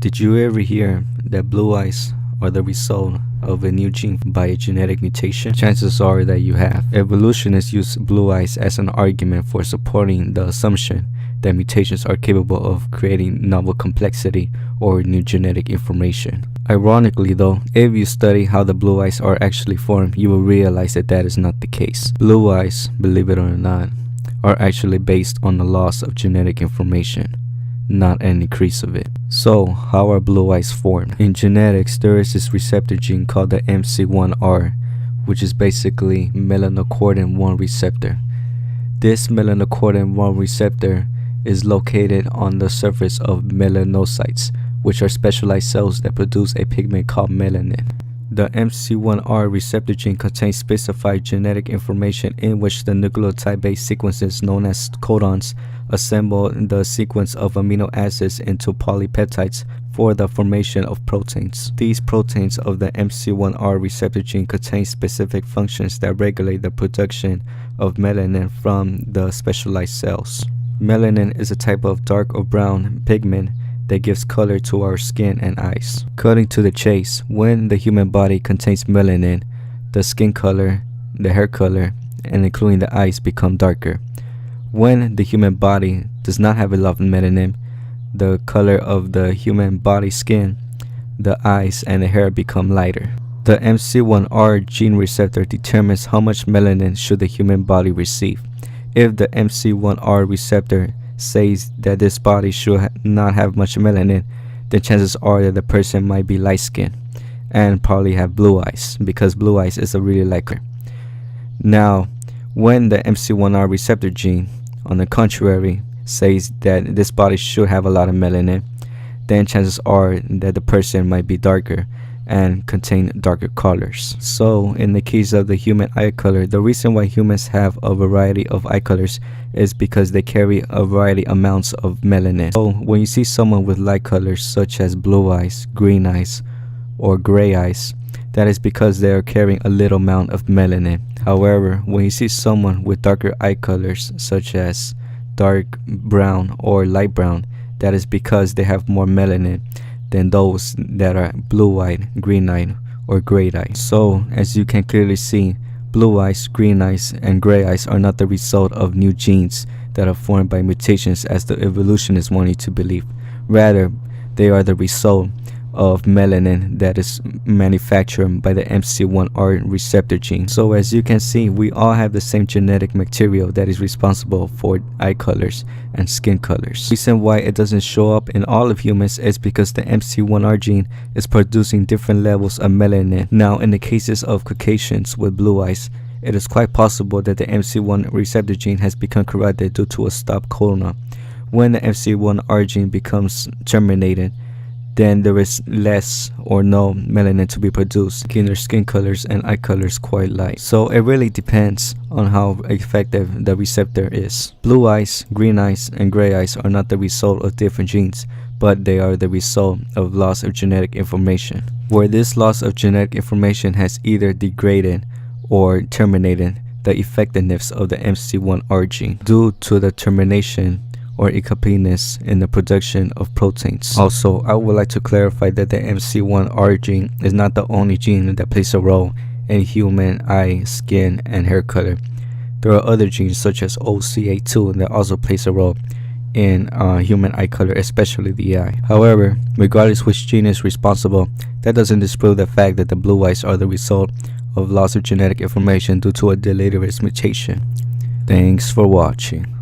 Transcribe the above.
Did you ever hear that blue eyes are the result of a new gene by a genetic mutation? Chances are that you have. Evolutionists use blue eyes as an argument for supporting the assumption that mutations are capable of creating novel complexity or new genetic information. Ironically though, if you study how the blue eyes are actually formed, you will realize that that is not the case. Blue eyes, believe it or not, are actually based on the loss of genetic information, not an increase of it. So, how are blue eyes formed? In genetics, there is this receptor gene called the MC1R, which is basically melanocortin 1 receptor. This melanocortin 1 receptor is located on the surface of melanocytes, which are specialized cells that produce a pigment called melanin. The MC1R receptor gene contains specified genetic information in which the nucleotide-based sequences known as codons assemble the sequence of amino acids into polypeptides for the formation of proteins. These proteins of the MC1R receptor gene contain specific functions that regulate the production of melanin from the specialized cells. Melanin is a type of dark or brown pigment that gives color to our skin and eyes. Cutting to the chase, when the human body contains melanin, the skin color, the hair color, and including the eyes become darker. When the human body does not have a lot of melanin, the color of the human body skin, the eyes, and the hair become lighter. The MC1R gene receptor determines how much melanin should the human body receive. If the MC1R receptor says that this body should not have much melanin, then chances are that the person might be light-skinned and probably have blue eyes, because blue eyes is a really light color. Now, when the MC1R receptor gene, on the contrary, says that this body should have a lot of melanin, then chances are that the person might be darker and contain darker colors. So, in the case of the human eye color, the reason why humans have a variety of eye colors is because they carry a variety amounts of melanin. So, when you see someone with light colors such as blue eyes, green eyes, or gray eyes, that is because they are carrying a little amount of melanin. However, when you see someone with darker eye colors such as dark brown or light brown, that is because they have more melanin than those that are blue-eyed, green-eyed, or gray-eyed. So, as you can clearly see, blue eyes, green eyes, and gray eyes are not the result of new genes that are formed by mutations as the evolutionists want you to believe. Rather, they are the result of melanin that is manufactured by the MC1R receptor gene. So as you can see, we all have the same genetic material that is responsible for eye colors and skin colors. The reason why it doesn't show up in all of humans is because the MC1R gene is producing different levels of melanin. Now, in the cases of Caucasians with blue eyes, it is quite possible that the MC1 receptor gene has become corrupted due to a stop codon. When the MC1R gene becomes terminated, then there is less or no melanin to be produced, making their skin colors and eye colors quite light. So it really depends on how effective the receptor is. Blue eyes, green eyes, and gray eyes are not the result of different genes, but they are the result of loss of genetic information, where this loss of genetic information has either degraded or terminated the effectiveness of the MC1R gene due to the termination or incompleteness in the production of proteins. Also, I would like to clarify that the MC1R gene is not the only gene that plays a role in human eye, skin, and hair color. There are other genes such as OCA2 that also plays a role in human eye color, especially the eye. However, regardless which gene is responsible, that doesn't disprove the fact that the blue eyes are the result of loss of genetic information due to a deleterious mutation. Thanks for watching.